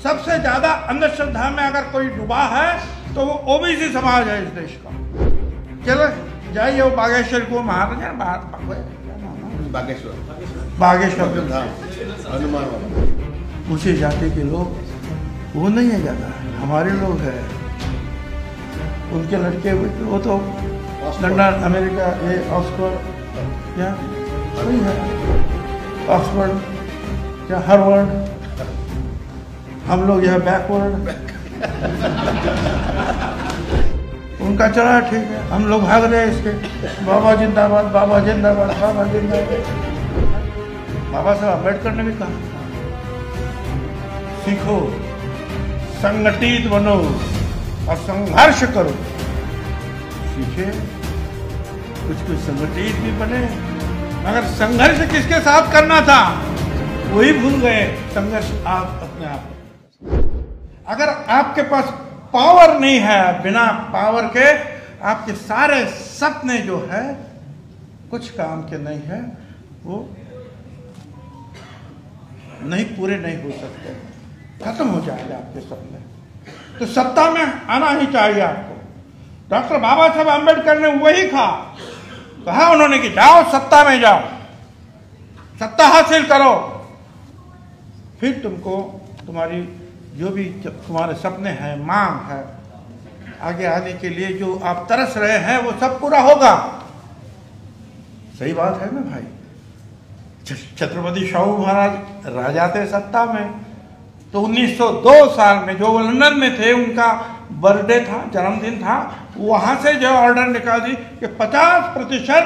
सबसे ज्यादा अंधश्रद्धा में अगर कोई डूबा है तो वो ओबीसी समाज है इस देश का। चलो जाइए वो बागेश्वर को महाराजा बागेश्वर धाम, ऊंची जाति के लोग वो नहीं है ज्यादा, हमारे लोग हैं। उनके लड़के वो तो लंदन अमेरिका ये ऑक्सफोर्ड क्या वही है, ऑक्सफोर्ड या हार्वर्ड, हम लोग यह बैकवर्ड। उनका चला ठीक है, हम लोग भाग रहे हैं इसके बाबा जिंदाबाद बाबा जिंदाबाद बाबा जिंदाबाद। बाबा साहब अम्बेडकर ने भी कहा सीखो, संगठित बनो और संघर्ष करो। सीखे, कुछ संगठित भी बने, मगर संघर्ष किसके साथ करना था वही भूल गए। संघर्ष आप अपने आप। अगर आपके पास पावर नहीं है, बिना पावर के आपके सारे सपने जो है कुछ काम के नहीं है, वो नहीं पूरे नहीं हो सकते, खत्म हो जाएंगे आपके सपने। तो सत्ता में आना ही चाहिए आपको। डॉक्टर बाबा साहब अम्बेडकर ने वही कहा उन्होंने कि जाओ सत्ता में जाओ, सत्ता हासिल करो, फिर तुमको तुम्हारी जो भी तुम्हारे सपने हैं, मांग है, आगे आने के लिए जो आप तरस रहे हैं वो सब पूरा होगा। सही बात है ना भाई। छत्रपति शाहू महाराज राजा थे सत्ता में, तो 1902 साल में जो वो लंदन में थे, उनका बर्थडे था, जन्मदिन था, वहां से जो ऑर्डर निकाल दी कि 50%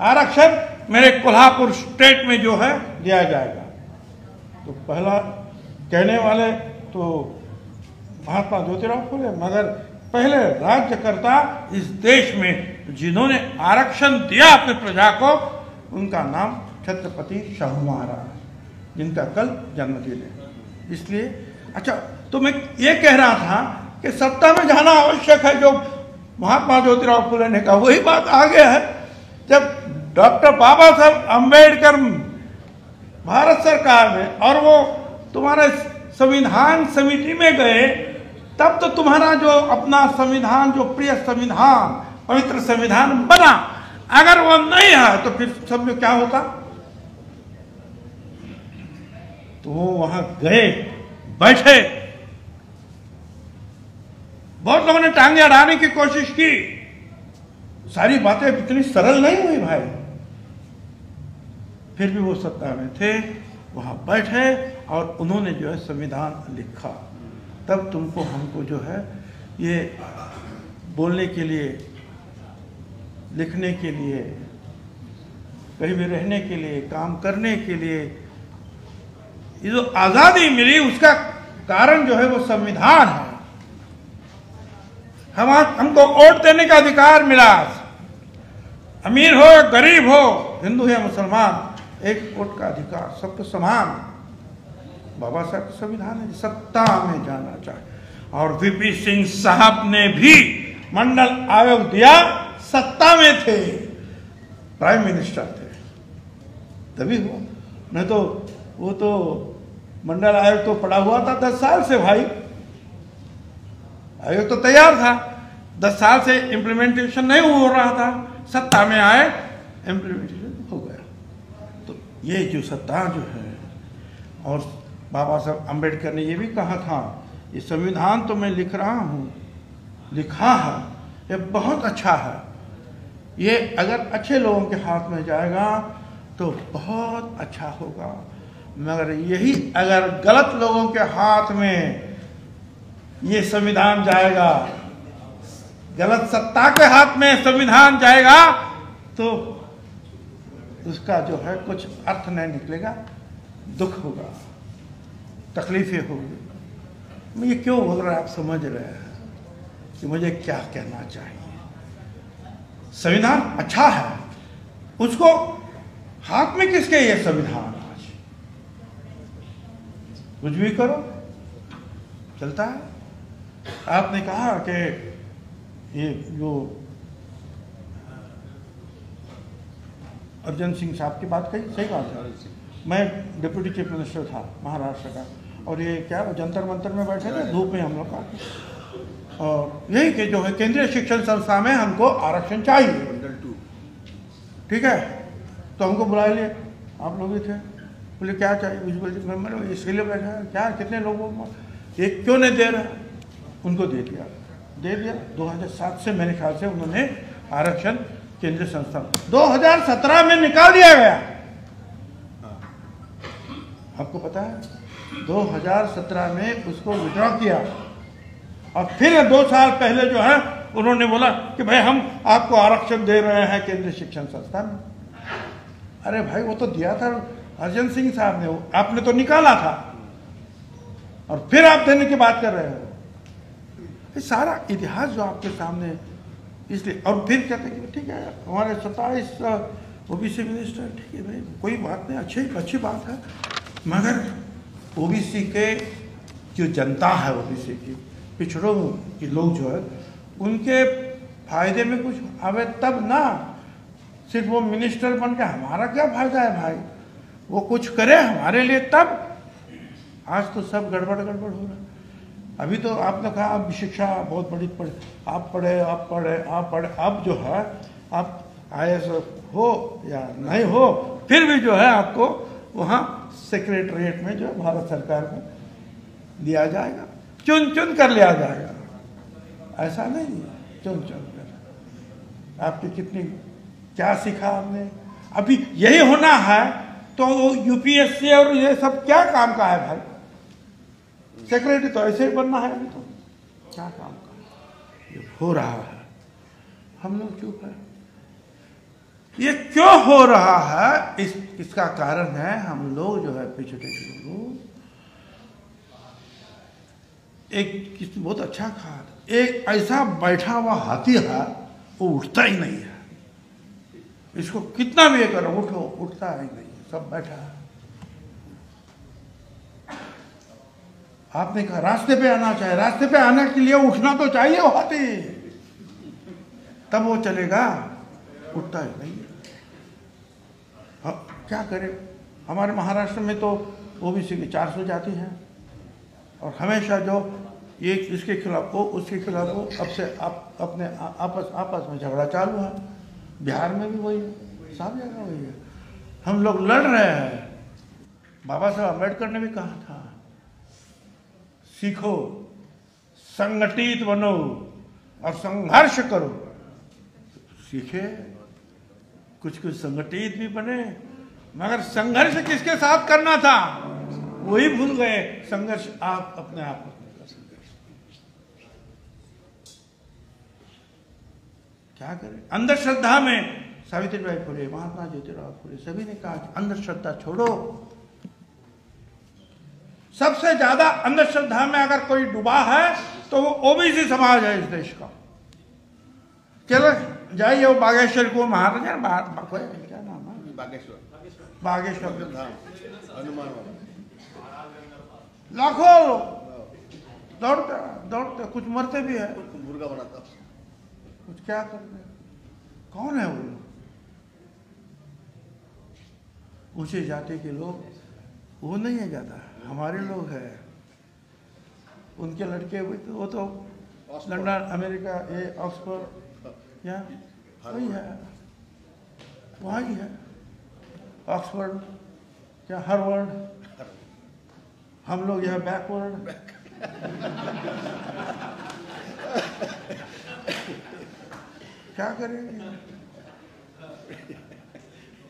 आरक्षण मेरे कोल्हापुर स्टेट में जो है दिया जाएगा। तो पहला कहने वाले तो महात्मा ज्योतिराव फुले, मगर पहले राज्यकर्ता इस देश में जिन्होंने आरक्षण दिया अपनी प्रजा को, उनका नाम छत्रपति शाहू महाराज, जिनका कल जन्मदिन है। इसलिए अच्छा, तो मैं ये कह रहा था कि सत्ता में जाना आवश्यक है, जो महात्मा ज्योतिराव फुले ने कहा वही बात आगे है। जब डॉक्टर बाबा साहब अम्बेडकर भारत सरकार में और वो तुम्हारे संविधान समिति में गए, तब तो तुम्हारा जो अपना संविधान, जो प्रिय संविधान, पवित्र संविधान बना। अगर वो नहीं है तो फिर सब में क्या होता। तो वो वहां गए, बैठे, बहुत लोगों ने टांगे अड़ाने की कोशिश की, सारी बातें इतनी सरल नहीं हुई भाई। फिर भी वो सत्ता में थे, वहां बैठे और उन्होंने जो है संविधान लिखा। तब तुमको हमको जो है ये बोलने के लिए, लिखने के लिए, कहीं भी रहने के लिए, काम करने के लिए ये जो आजादी मिली, उसका कारण जो है वो संविधान है। हमको वोट देने का अधिकार मिला। अमीर हो गरीब हो, हिंदू या मुसलमान, एक वोट का अधिकार, सबको समान। बाबा साहब का संविधान है, सत्ता में जाना चाहिए। और वीपी सिंह साहब ने भी मंडल आयोग दिया, सत्ता में थे, प्राइम मिनिस्टर थे, तभी हुआ। नहीं तो वो तो मंडल आयोग तो पड़ा हुआ था 10 साल से भाई। आयोग तो तैयार था, 10 साल से इम्प्लीमेंटेशन नहीं हो रहा था, सत्ता में आए, इम्प्लीमेंटेशन हो गया। तो ये जो सत्ता जो है, और बाबा साहब अम्बेडकर ने ये भी कहा था, ये संविधान तो मैं लिख रहा हूँ, लिखा है, ये बहुत अच्छा है, ये अगर अच्छे लोगों के हाथ में जाएगा तो बहुत अच्छा होगा, मगर यही अगर गलत लोगों के हाथ में ये संविधान जाएगा, गलत सत्ता के हाथ में संविधान जाएगा, तो उसका जो है कुछ अर्थ नहीं निकलेगा, दुख होगा, तकलीफें होगी। मैं ये क्यों बोल रहा है, आप समझ रहे हैं कि मुझे क्या कहना चाहिए। संविधान अच्छा है, उसको हाथ में किसके ये संविधान, आज कुछ भी करो चलता है। आपने कहा कि ये जो अर्जन सिंह साहब की बात कही, सही बात है। मैं डिप्टी चीफ मिनिस्टर था महाराष्ट्र का, और ये क्या जंतर मंतर में बैठे थे धूप में हम लोग का, और यही कि जो है केंद्रीय शिक्षण संस्था में हमको आरक्षण चाहिए। ठीक है, तो हमको बुला लिए, आप लोग भी थे, बोले क्या चाहिए, मैंने इसके लिए बैठा है क्या, कितने लोगों को, ये क्यों नहीं दे रहा, उनको दे दिया 2007 से मेरे ख्याल से उन्होंने आरक्षण केंद्रीय संस्था 2017 में निकाल दिया गया। आपको पता है 2017 में उसको विड्रॉ किया, और फिर 2 साल पहले जो है उन्होंने बोला कि भाई हम आपको आरक्षण दे रहे हैं केंद्रीय शिक्षण संस्था में। अरे भाई वो तो दिया था अर्जन सिंह साहब ने, आपने तो निकाला था और फिर आप देने की बात कर रहे हो। ये सारा इतिहास जो आपके सामने, इसलिए और फिर कहते हैं कि ठीक है हमारे 27 ओबीसी मिनिस्टर, ठीक है भाई कोई बात नहीं, अच्छी बात है, मगर ओबीसी के जो जनता है, ओबीसी की पिछड़ों के लोग जो है उनके फायदे में कुछ आवे तब ना, सिर्फ वो मिनिस्टर बन के हमारा क्या फायदा है भाई, वो कुछ करे हमारे लिए तब। आज तो सब गड़बड़ हो रहा है। अभी तो आपने कहा अब शिक्षा बहुत बड़ी आप पढ़े, अब जो है आप IAS हो या नहीं हो, फिर भी जो है आपको वहाँ सेक्रेटरीट में जो भारत सरकार में दिया जाएगा, चुन कर लिया जाएगा, ऐसा नहीं चुन कर। आपकी कितनी क्या सीखा आपने, अभी यही होना है तो UPSC और ये सब क्या काम का है भाई, सेक्रेटरी तो ऐसे ही बनना है, अभी तो क्या काम का ये हो रहा है, हम लोग चुप है। ये क्यों हो रहा है, इसका कारण है हम लोग जो है पिछड़े लोग। एक बहुत अच्छा कहा, एक ऐसा बैठा हुआ हाथी है वो उठता ही नहीं है, इसको कितना भी करो उठता ही नहीं, सब बैठा है। आपने कहा रास्ते पे आना चाहिए, रास्ते पे आने के लिए उठना तो चाहिए वो हाथी, तब वो चलेगा, उठता ही नहीं। क्या करें, हमारे महाराष्ट्र में तो ओबीसी की 400 जाति है, और हमेशा जो ये इसके खिलाफ हो उसके खिलाफ हो, अब से आप अपने आपस में झगड़ा चालू है। बिहार में भी वही है, सब जगह वही है, हम लोग लड़ रहे हैं। बाबा साहब अम्बेडकर ने भी कहा था सीखो, संगठित बनो और संघर्ष करो। सीखे, कुछ संगठित भी बने, मगर संघर्ष किसके साथ करना था वही भूल गए। संघर्ष आप अपने आप में कर सकते। क्या करें, अंधश्रद्धा में सावित्रीबाई फुले, महात्मा ज्योतिराव फुले सभी ने कहा अंधश्रद्धा छोड़ो। सबसे ज्यादा अंधश्रद्धा में अगर कोई डूबा है तो वो ओबीसी समाज है इस देश का। चलो जाइए वो बागेश्वर को, महाराजा क्या नाम है, बागेश्वर लाखों दौड़ते कुछ मरते भी है, मुर्गा बनाता, कुछ क्या करते, कौन है वो लोग? ऊंचे जाति के लोग वो नहीं है ज्यादा, हमारे लोग हैं। उनके लड़के वो तो लंदन, अमेरिका, ये ऑक्सफोर्ड या वही है, वहाँ ही है ऑक्सफोर्ड क्या हार्वर्ड, हम लोग यहाँ बैकवर्ड। क्या करेंगे,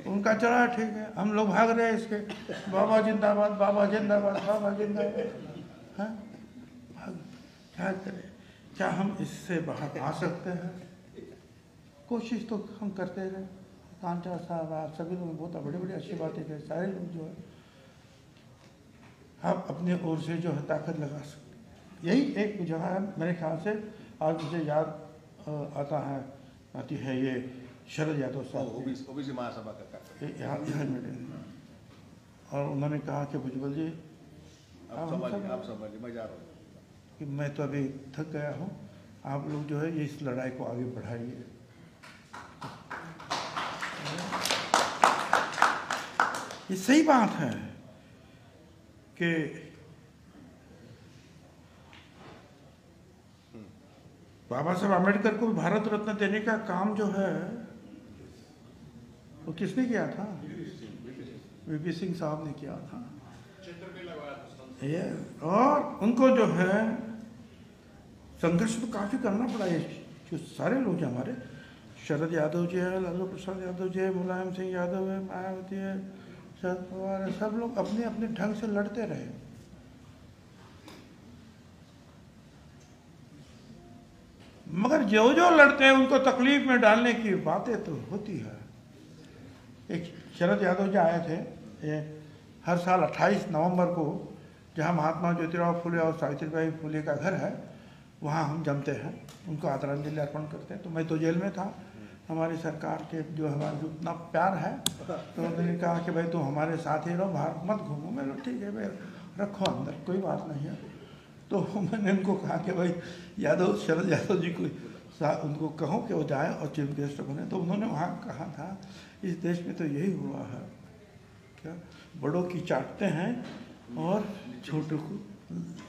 उनका चला ठीक है, हम लोग भाग रहे हैं इसके, बाबा जिंदाबाद, बाबा जिंदाबाद, बाबा जिंदाबाद। हाँ क्या करें, क्या हम इससे बाहर आ सकते हैं? कोशिश तो हम करते रहे, कांचा साहब आप सभी लोग बहुत बड़ी बड़ी अच्छी बातें करें, सारे लोग जो है आप अपने ओर से जो है ताकत लगा सकते। यही एक जगह है मेरे ख्याल से, आज मुझे याद आती है ये शरद यादव साहब, ओबीसी महासभा का यहाँ मिले, और उन्होंने कहा कि भुजबल जी आप समझिए, मैं जा रहा हूँ कि मैं तो अभी थक गया हूँ, आप लोग जो है ये इस लड़ाई को आगे बढ़ाइए। ये सही बात है कि बाबा साहब आम्बेडकर को भारत रत्न देने का काम जो है वो किसने किया था? वीपी सिंह साहब ने किया था। ये और उनको जो है संघर्ष तो काफी करना पड़ा। ये जो सारे लोग हैं हमारे, शरद यादव जी है, लालू प्रसाद यादव जी है, मुलायम सिंह यादव है, मायावती है, शरद पवार है, सब लोग अपने अपने ढंग से लड़ते रहे। मगर जो जो लड़ते हैं उनको तकलीफ में डालने की बातें तो होती है। एक शरद यादव जी आए थे, ये हर साल 28 नवंबर को जहाँ महात्मा ज्योतिराव फुले और सावित्रीबाई फुले का घर है वहाँ हम जमते हैं, उनको आदरांजलि अर्पण करते हैं। तो मैं तो जेल में था, हमारी सरकार के जो हमारा जो इतना प्यार है, तो उन्होंने कहा कि भाई तुम हमारे साथ ही रहो, बाहर मत घूमो। मैं ठीक है भाई, रखो अंदर, कोई बात नहीं है। तो मैंने उनको कहा कि भाई यादव, शरद यादव जी को उनको कहो कि वो जाए और चीफ गेस्ट बने। तो उन्होंने वहाँ कहा था इस देश में तो यही हुआ है, क्या बड़ों की चाटते हैं और छोटों को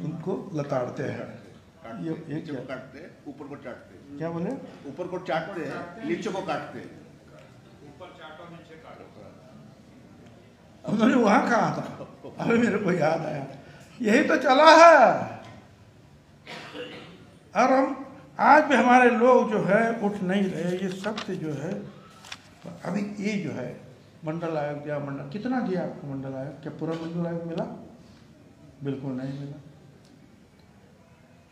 उनको लताड़ते हैं। ये नीचे को काटते हैं, ऊपर को चाटते हैं। क्या बोले? ऊपर को चाटते हैं, नीचे को काटते हैं। ऊपर चाटो, नीचे काटो। उन्होंने वहाँ कहा था, अभी मेरे को याद आया, यही तो चला है। और हम आज भी हमारे लोग जो है उठ नहीं रहे। ये सब से जो है अभी ये जो है मंडल आयोग दिया, मंडल कितना दिया आपको मंडल आयोग? क्या पूरा मंडल आयोग मिला? बिल्कुल नहीं मिला।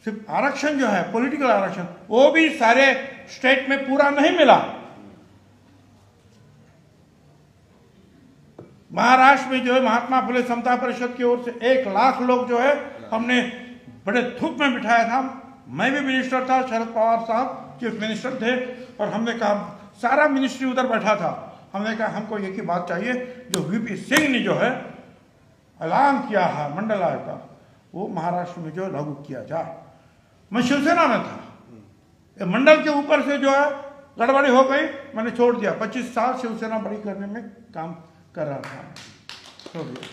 सिर्फ आरक्षण जो है, पॉलिटिकल आरक्षण, वो भी सारे स्टेट में पूरा नहीं मिला। महाराष्ट्र में जो है महात्मा फुले समता परिषद की ओर से 1 लाख लोग जो है हमने बड़े धूप में बिठाया था। मैं भी मिनिस्टर था, शरद पवार साहब चीफ मिनिस्टर थे, और हमने कहा, सारा मिनिस्ट्री उधर बैठा था, हमने कहा हमको एक ही बात चाहिए, जो वीपी सिंह ने जो है ऐलान किया है मंडल आयोग का, वो महाराष्ट्र में जो लागू किया जाए। मैं शिवसेना में था, मंडल के ऊपर से जो है गड़बड़ी हो गई, मैंने छोड़ दिया। 25 साल शिवसेना बड़ी करने में काम कर रहा था, छोड़ दिया।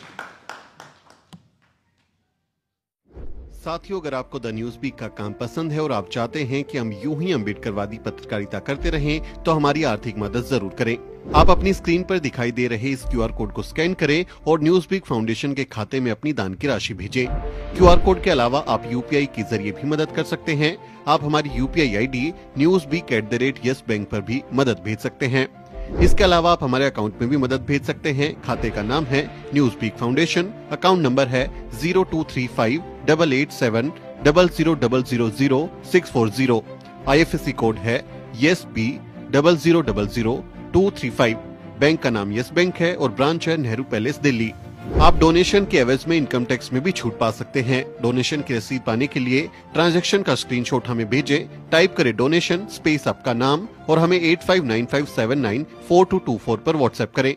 साथियों, अगर आपको द न्यूज वीक का काम पसंद है और आप चाहते हैं कि हम यूं ही अम्बेडकरवादी पत्रकारिता करते रहें, तो हमारी आर्थिक मदद जरूर करें। आप अपनी स्क्रीन पर दिखाई दे रहे इस QR कोड को स्कैन करें और न्यूज वीक फाउंडेशन के खाते में अपनी दान की राशि भेजें। QR कोड के अलावा आप UPI के जरिए भी मदद कर सकते हैं। आप हमारी UPI ID newsweek@yes bank पर भी मदद भेज सकते हैं। इसके अलावा आप हमारे अकाउंट में भी मदद भेज सकते हैं। खाते का नाम है news week foundation, account number है 02358800000640। IFSC कोड है YesB000235। बैंक का नाम यस बैंक है और ब्रांच है नेहरू पैलेस, दिल्ली। आप डोनेशन के एवज में इनकम टैक्स में भी छूट पा सकते हैं। डोनेशन की रसीद पाने के लिए ट्रांजैक्शन का स्क्रीनशॉट हमें भेजें। टाइप करें डोनेशन स्पेस आपका नाम और हमें 8595794224 पर व्हाट्सएप करें।